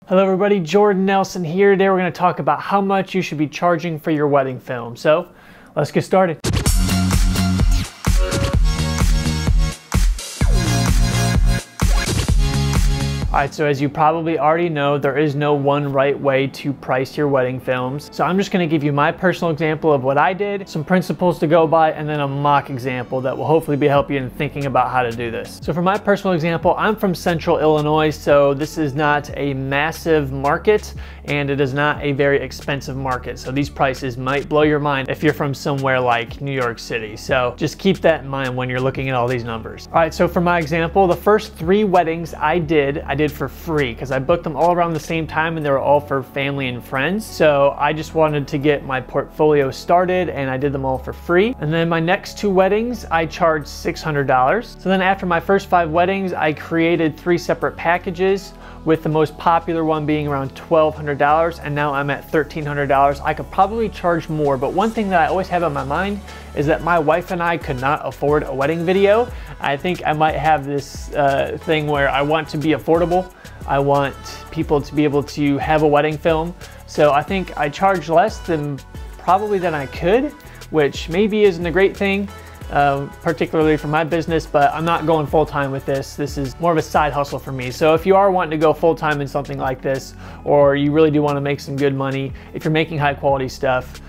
Hello everybody, Jordan Nelson here. Today we're going to talk about how much you should be charging for your wedding film. So let's get started. Alright, so as you probably already know, there is no one right way to price your wedding films. So I'm just going to give you my personal example of what I did, some principles to go by, and then a mock example that will hopefully help you in thinking about how to do this. So for my personal example, I'm from Central Illinois, so this is not a massive market and it is not a very expensive market. So these prices might blow your mind if you're from somewhere like New York City. So just keep that in mind when you're looking at all these numbers. Alright, so for my example, the first 3 weddings I did for free because I booked them all around the same time and they were all for family and friends. So I just wanted to get my portfolio started and I did them all for free. And then my next 2 weddings, I charged $600. So then after my first 5 weddings, I created 3 separate packages, with the most popular one being around $1,200, and now I'm at $1,300. I could probably charge more, but one thing that I always have on my mind is that my wife and I could not afford a wedding video. I think I might have this thing where I want to be affordable. I want people to be able to have a wedding film. So I think I charge less than I could, which maybe isn't a great thing. Particularly for my business, but I'm not going full-time with this. This is more of a side hustle for me. So if you are wanting to go full-time in something like this, or you really do want to make some good money, if you're making high quality stuff,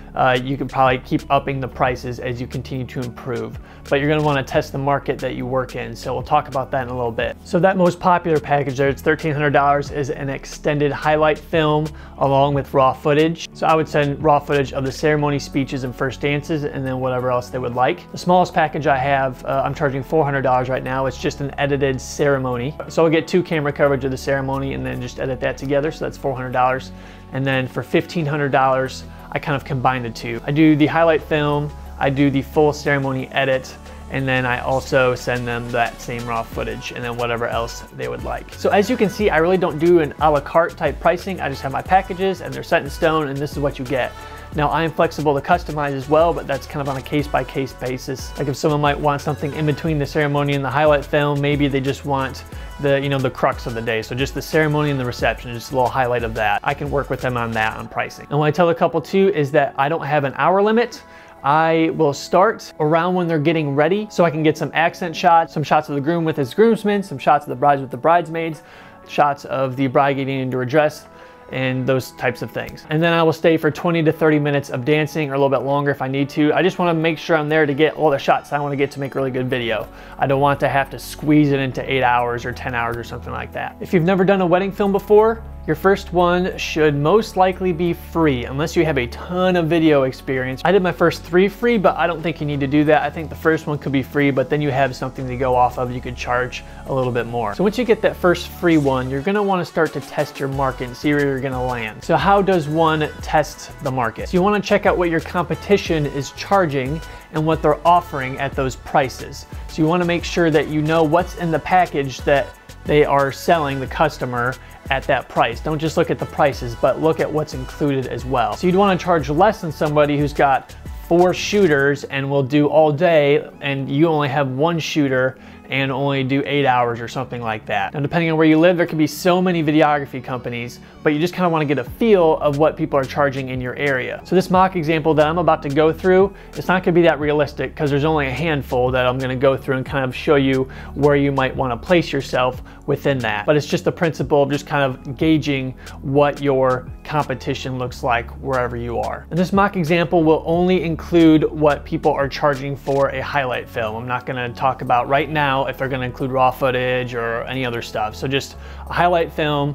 you can probably keep upping the prices as you continue to improve. But you're going to want to test the market that you work in. So we'll talk about that in a little bit. So that most popular package there, it's $1,300, is an extended highlight film along with raw footage. So I would send raw footage of the ceremony, speeches, and first dances, and then whatever else they would like. The smallest package I have, I'm charging $400 right now. It's just an edited ceremony. So I'll get 2 camera coverage of the ceremony and then just edit that together. So that's $400. And then for $1,500, I kind of combine the 2. I do the highlight film, I do the full ceremony edit, and then I also send them that same raw footage and then whatever else they would like. So as you can see, I really don't do an a la carte type pricing. I just have my packages and they're set in stone and this is what you get. Now I am flexible to customize as well, but that's kind of on a case-by-case basis. Like if someone might want something in between the ceremony and the highlight film, maybe they just want the crux of the day. So just the ceremony and the reception, just a little highlight of that. I can work with them on that on pricing. And what I tell the couple too is that I don't have an hour limit. I will start around when they're getting ready so I can get some accent shots, some shots of the groom with his groomsmen, some shots of the brides with the bridesmaids, shots of the bride getting into her dress, and those types of things. And then I will stay for 20 to 30 minutes of dancing or a little bit longer if I need to. I just want to make sure I'm there to get all the shots I want to get to make a really good video. I don't want to have to squeeze it into 8 hours or 10 hours or something like that. If you've never done a wedding film before, your first one should most likely be free unless you have a ton of video experience. I did my first 3 free, but I don't think you need to do that. I think the first one could be free, but then you have something to go off of. You could charge a little bit more. So once you get that first free one, you're gonna wanna start to test your market and see where you're gonna land. So how does one test the market? So you wanna check out what your competition is charging and what they're offering at those prices. So you wanna make sure that you know what's in the package that they are selling the customer at that price. Don't just look at the prices, but look at what's included as well. So you'd want to charge less than somebody who's got 4 shooters and will do all day, and you only have 1 shooter and only do 8 hours or something like that. Now, depending on where you live, there can be so many videography companies, but you just kind of want to get a feel of what people are charging in your area. So this mock example that I'm about to go through, it's not going to be that realistic because there's only a handful that I'm going to go through and kind of show you where you might want to place yourself within that. But it's just the principle of just kind of gauging what your competition looks like wherever you are. And this mock example will only include what people are charging for a highlight film. I'm not going to talk about right now if they're going to include raw footage or any other stuff. So just a highlight film,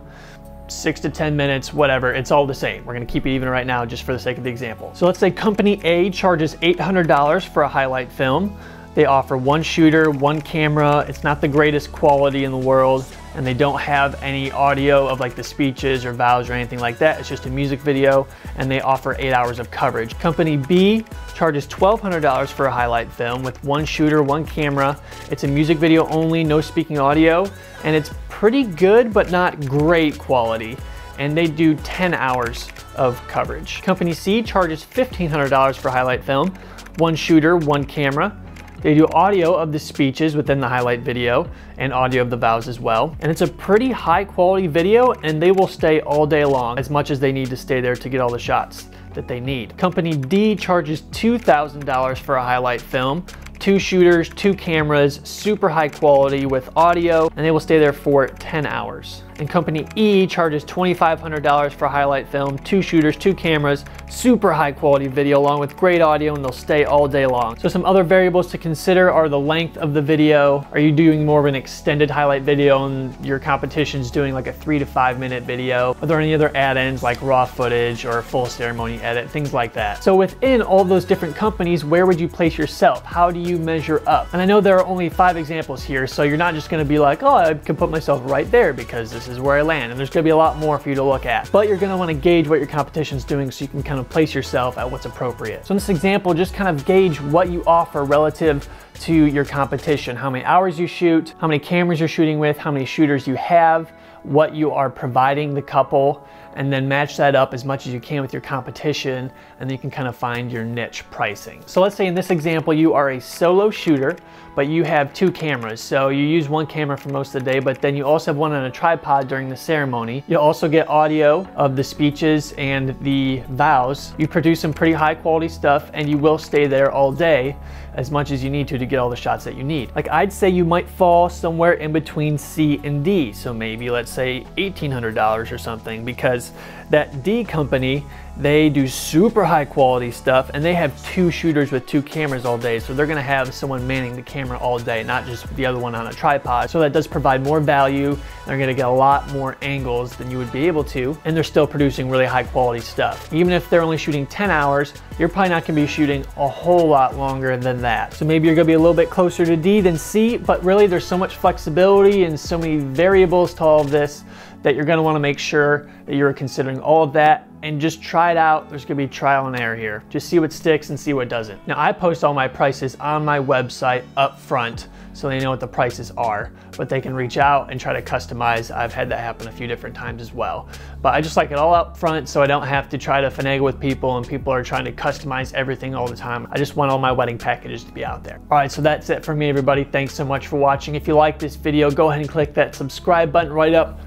6 to 10 minutes, whatever, it's all the same. We're going to keep it even right now just for the sake of the example. So let's say company A charges $800 for a highlight film. They offer 1 shooter, 1 camera. It's not the greatest quality in the world, and they don't have any audio of like the speeches or vows or anything like that. It's just a music video, and they offer 8 hours of coverage. Company B charges $1,200 for a highlight film with 1 shooter, 1 camera. It's a music video only, no speaking audio, and it's pretty good but not great quality, and they do 10 hours of coverage. Company C charges $1,500 for a highlight film, 1 shooter, 1 camera. They do audio of the speeches within the highlight video and audio of the vows as well. And it's a pretty high quality video, and they will stay all day long, as much as they need to stay there to get all the shots that they need. Company D charges $2,000 for a highlight film. 2 shooters, 2 cameras, super high quality with audio, and they will stay there for 10 hours. And Company E charges $2,500 for a highlight film, 2 shooters, 2 cameras, super high quality video along with great audio, and they'll stay all day long. So some other variables to consider are the length of the video. Are you doing more of an extended highlight video and your competition's doing like a 3 to 5 minute video? Are there any other add-ins like raw footage or full ceremony edit, things like that? So within all those different companies, where would you place yourself? How do you measure up? And I know there are only 5 examples here, so you're not just gonna be like, oh, I can put myself right there because this is where I land. And there's gonna be a lot more for you to look at. But you're gonna wanna gauge what your competition's doing so you can kind of place yourself at what's appropriate. So in this example, just kind of gauge what you offer relative to your competition. How many hours you shoot, how many cameras you're shooting with, how many shooters you have, what you are providing the couple, and then match that up as much as you can with your competition, and then you can kind of find your niche pricing. So let's say in this example, you are a solo shooter, but you have 2 cameras. So you use 1 camera for most of the day, but then you also have 1 on a tripod during the ceremony. You'll also get audio of the speeches and the vows. You produce some pretty high quality stuff, and you will stay there all day as much as you need to get all the shots that you need. Like I'd say you might fall somewhere in between C and D. So maybe let's say $1,800 or something, because that D company, they do super high quality stuff, and they have 2 shooters with 2 cameras all day. So they're gonna have someone manning the camera all day, not just the other one on a tripod. So that does provide more value. They're gonna get a lot more angles than you would be able to, and they're still producing really high quality stuff. Even if they're only shooting 10 hours, you're probably not gonna be shooting a whole lot longer than that. So maybe you're gonna be a little bit closer to D than C, but really there's so much flexibility and so many variables to all of this that you're gonna wanna make sure that you're considering all of that and just try it out. There's gonna be trial and error here. Just see what sticks and see what doesn't. Now I post all my prices on my website up front so they know what the prices are, but they can reach out and try to customize. I've had that happen a few different times as well. But I just like it all up front so I don't have to try to finagle with people and people are trying to customize everything all the time. I just want all my wedding packages to be out there. All right, so that's it for me, everybody. Thanks so much for watching. If you like this video, go ahead and click that subscribe button right up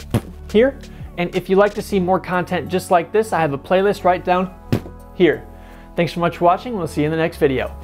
here. And if you'd like to see more content just like this, I have a playlist right down here. Thanks so much for watching. We'll see you in the next video.